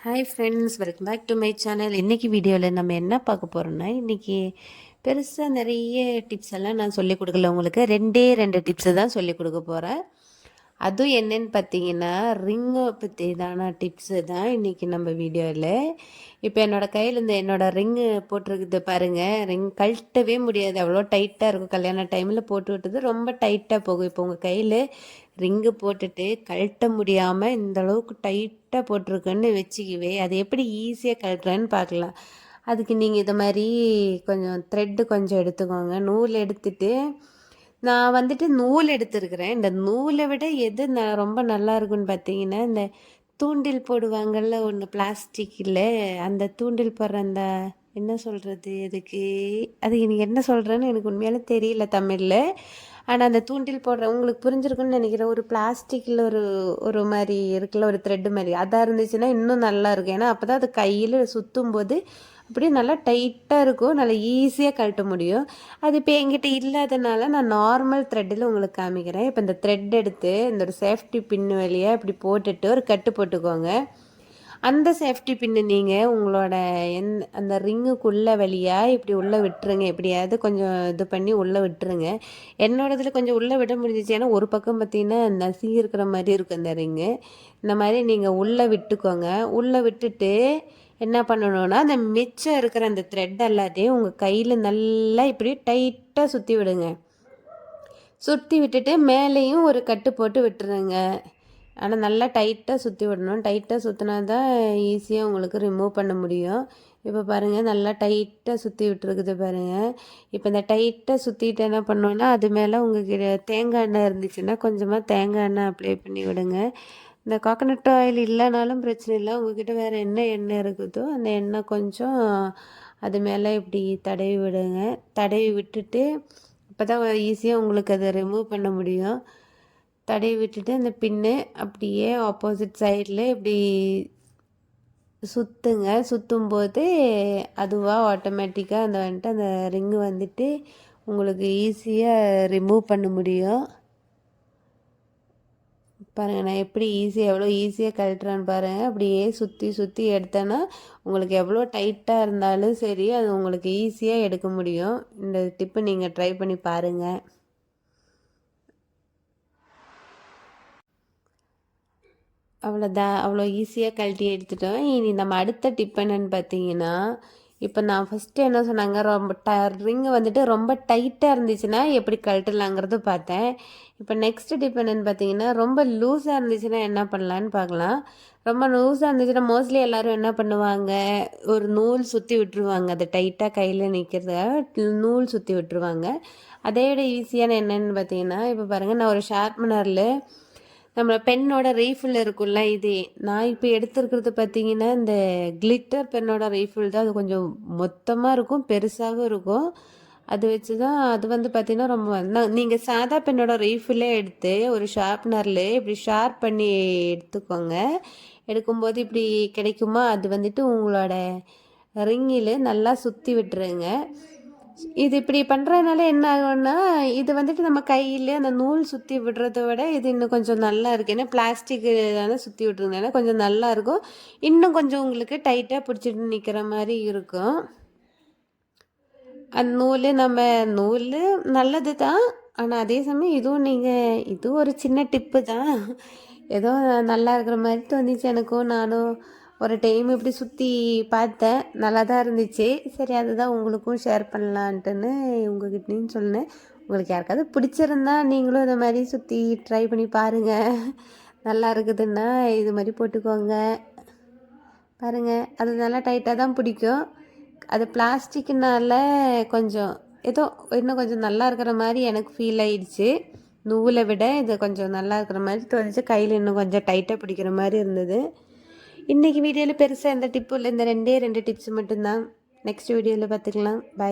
Hi friends, welcome back to my channel. இன்றைக்கி வீடியோவில் நம்ம என்ன பார்க்க போகிறோம்னா, இன்றைக்கி பெருசாக நிறைய டிப்ஸ் எல்லாம் நான் சொல்லிக் கொடுக்கல. உங்களுக்கு ரெண்டு டிப்ஸு தான் சொல்லிக் கொடுக்க போகிறேன். அதுவும் என்னென்னு பார்த்தீங்கன்னா, ரிங்கை பற்றி தான டிப்ஸு தான் இன்றைக்கி நம்ம வீடியோவில். இப்போ என்னோடய கையில் இந்த என்னோடய ரிங்கு போட்டிருக்குது பாருங்கள். ரிங் கழட்டவே முடியாது, அவ்வளோ டைட்டாக இருக்கும். கல்யாண டைமில் போட்டு விட்டது ரொம்ப டைட்டாக போகும். இப்போ உங்கள் கையில் ரிங்கு போட்டுட்டு கழட்ட முடியாமல் இந்த அளவுக்கு டைட்டாக போட்டிருக்குன்னு வச்சுக்குவே, அது எப்படி ஈஸியாக கழட்டுறேன்னு பார்க்கலாம். அதுக்கு நீங்கள் இது மாதிரி கொஞ்சம் த்ரெட்டு கொஞ்சம் எடுத்துக்கோங்க. நூல் எடுத்துட்டு, நான் வந்துட்டு நூல் எடுத்துருக்கிறேன். இந்த நூலை விட எது ரொம்ப நல்லா இருக்குன்னு பார்த்தீங்கன்னா, இந்த தூண்டில் போடுவாங்கள்ல ஒன்று பிளாஸ்டிக்கில், அந்த தூண்டில் போடுற அந்த என்ன சொல்கிறது அதுக்கு, அது எனக்கு என்ன சொல்கிறேன்னு எனக்கு உண்மையாலே தெரியல தமிழில். ஆனால் அந்த தூண்டில் போடுற உங்களுக்கு புரிஞ்சிருக்குன்னு நினைக்கிறேன். ஒரு பிளாஸ்டிக்கில் ஒரு ஒரு மாதிரி இருக்குல்ல, ஒரு த்ரெட்டு மாதிரி, அதாக இருந்துச்சுன்னா இன்னும் நல்லா இருக்கும். ஏன்னா அப்போ தான் அது கையில் சுற்றும் போது அப்படியே நல்லா டைட்டாக இருக்கும், நல்லா ஈஸியாக கழட்ட முடியும். அது இப்போ என்கிட்ட இல்லாதனால நான் நார்மல் த்ரெட்டில் உங்களுக்கு காமிக்கிறேன். இப்போ இந்த த்ரெட் எடுத்து இந்த ஒரு சேஃப்டி பின்னு வழியாக இப்படி போட்டுட்டு ஒரு கட்டு போட்டுக்கோங்க. அந்த சேஃப்டி பின்னு நீங்கள் உங்களோட அந்த ரிங்குக்குள்ளே வழியாக இப்படி உள்ளே விட்டுருங்க. எப்படியாவது கொஞ்சம் இது பண்ணி உள்ளே விட்டுருங்க. என்னோட இதில் கொஞ்சம் உள்ளே விட முடிஞ்சிச்சு. ஏன்னா ஒரு பக்கம் பார்த்தீங்கன்னா நசி இருக்கிற மாதிரி இருக்கும் அந்த ரிங்கு. இந்த மாதிரி நீங்கள் உள்ளே விட்டுக்கோங்க. உள்ளே விட்டுட்டு என்ன பண்ணணும்னா, அந்த மிச்சம் இருக்கிற அந்த த்ரெட் எல்லாத்தையும் உங்கள் கையில் நல்லா இப்படி டைட்டாக சுற்றி விடுங்க. சுற்றி விட்டுட்டு மேலேயும் ஒரு கட்டு போட்டு விட்டுருங்க. ஆனால் நல்லா டைட்டாக சுற்றி விடணும். டைட்டாக சுற்றினா தான் ஈஸியாக உங்களுக்கு ரிமூவ் பண்ண முடியும். இப்போ பாருங்கள், நல்லா டைட்டாக சுற்றி விட்டுருக்குது பாருங்கள். இப்போ இந்த டைட்டாக சுற்றிட்டு என்ன பண்ணோன்னா, அது மேலே உங்களுக்கு தேங்காய் எண்ணெய் இருந்துச்சுன்னா கொஞ்சமாக தேங்காய் எண்ணெய் அப்ளை பண்ணி விடுங்க. இந்த கோகனட் ஆயில் இல்லைனாலும் பிரச்சனை இல்லை. உங்கள்கிட்ட வேறு என்ன எண்ணெய் இருக்குதோ அந்த எண்ணெய் கொஞ்சம் அது மேலே இப்படி தடவி விடுங்க. தடவி விட்டுட்டு அப்போ தான் ஈஸியாக உங்களுக்கு அதை ரிமூவ் பண்ண முடியும். தடவி விட்டுட்டு அந்த பின்னு அப்படியே ஆப்போசிட் சைடில் இப்படி சுற்றுங்க. சுற்றும்போது அதுவாக ஆட்டோமேட்டிக்காக அந்த ரிங்கு வந்துட்டு உங்களுக்கு ஈஸியாக ரிமூவ் பண்ண முடியும். பாருங்கள், நான் எப்படி ஈஸியாக எவ்வளோ ஈஸியாக கழட்டுறேன்னு பாருங்கள். அப்படியே சுற்றி சுற்றி எடுத்தேன்னா உங்களுக்கு எவ்வளோ டைட்டாக இருந்தாலும் சரி, அது உங்களுக்கு ஈஸியாக எடுக்க முடியும். இந்த டிப்பு நீங்கள் ட்ரை பண்ணி பாருங்கள். அவ்வளோதான், அவ்வளோ ஈஸியாக கழட்டி எடுத்துட்டோம். இனி நம்ம அடுத்த டிப் என்னென்னு பார்த்தீங்கன்னா, இப்போ நான் ஃபஸ்ட்டு என்ன சொன்னாங்க, ரிங்கு வந்துட்டு ரொம்ப டைட்டாக இருந்துச்சுன்னா எப்படி கழட்டலாங்கிறது பார்த்தேன். இப்போ நெக்ஸ்ட்டு டிப் என்னென்னு பார்த்தீங்கன்னா, ரொம்ப லூஸாக இருந்துச்சுன்னா என்ன பண்ணலான்னு பார்க்கலாம். ரொம்ப லூஸாக இருந்துச்சுன்னா மோஸ்ட்லி எல்லோரும் என்ன பண்ணுவாங்க, ஒரு நூல் சுற்றி விட்டுருவாங்க. அது டைட்டாக கையில் நிற்கிறதுக்காக நூல் சுற்றி விட்டுருவாங்க. அதை விட ஈஸியான என்னென்னு பார்த்தீங்கன்னா, இப்போ பாருங்கள், நான் ஒரு ஷார்ப்னரில் நம்ம பெண்ணோட ரீஃபில் இருக்குல்ல, இது நான் இப்போ எடுத்துருக்கிறது பார்த்தீங்கன்னா இந்த கிளிட்டர் பெண்ணோட ரீஃபில் தான். அது கொஞ்சம் மொத்தமாக இருக்கும், பெருசாகவும் இருக்கும். அது வச்சு தான் அது வந்து பார்த்திங்கன்னா ரொம்ப நீங்கள் சாதா பெண்ணோட ரீஃபிலே எடுத்து ஒரு ஷார்ப்னரில் இப்படி ஷார்ப் பண்ணி எடுத்துக்கோங்க. எடுக்கும்போது இப்படி கிடைக்குமா, அது வந்துட்டு உங்களோட ரிங்கில் நல்லா சுற்றி விட்டுருங்க. இது இப்படி பண்ணுறதுனால என்ன ஆகும்னா, இது வந்துட்டு நம்ம கையில் அந்த நூல் சுற்றி விடுறத விட இது இன்னும் கொஞ்சம் நல்லா இருக்குது. ஏன்னா பிளாஸ்டிக்கு தானே சுற்றி விட்டுருந்தனால கொஞ்சம் நல்லாயிருக்கும். இன்னும் கொஞ்சம் உங்களுக்கு டைட்டாக பிடிச்சிட்டு நிற்கிற மாதிரி இருக்கும். அந்த நூல் நல்லது தான். ஆனால் அதே சமயம் இது ஒரு சின்ன டிப்பு தான். ஏதோ நல்லா இருக்கிற மாதிரி தோணுச்சு எனக்கும். நானும் ஒரு டைம் இப்படி சுற்றி பார்த்தேன், நல்லா தான் இருந்துச்சு. சரி, அதுதான் உங்களுக்கும் ஷேர் பண்ணலான்ட்டுன்னு உங்கள்கிட்டையும் சொன்னேன். உங்களுக்கு யாருக்காவது பிடிச்சிருந்தா நீங்களும் இதை மாதிரி சுற்றி ட்ரை பண்ணி பாருங்கள். நல்லா இருக்குதுன்னா இது மாதிரி போட்டுக்கோங்க. பாருங்கள், அது நல்லா டைட்டாக தான் பிடிக்கும். அது பிளாஸ்டிக்னால கொஞ்சம் ஏதோ இன்னும் கொஞ்சம் நல்லா இருக்கிற மாதிரி எனக்கு ஃபீல் ஆயிடுச்சு. நூலை விட இது கொஞ்சம் நல்லா இருக்கிற மாதிரி தோணுச்சு. கையில் இன்னும் கொஞ்சம் டைட்டாக பிடிக்கிற மாதிரி இருந்தது. இன்றைக்கி வீடியோவில் பெருசாக எந்த டிப்பும் இல்லை. இந்த ரெண்டு டிப்ஸ் மட்டும்தான். நெக்ஸ்ட் வீடியோவில் பார்த்துக்கலாம். பாய்.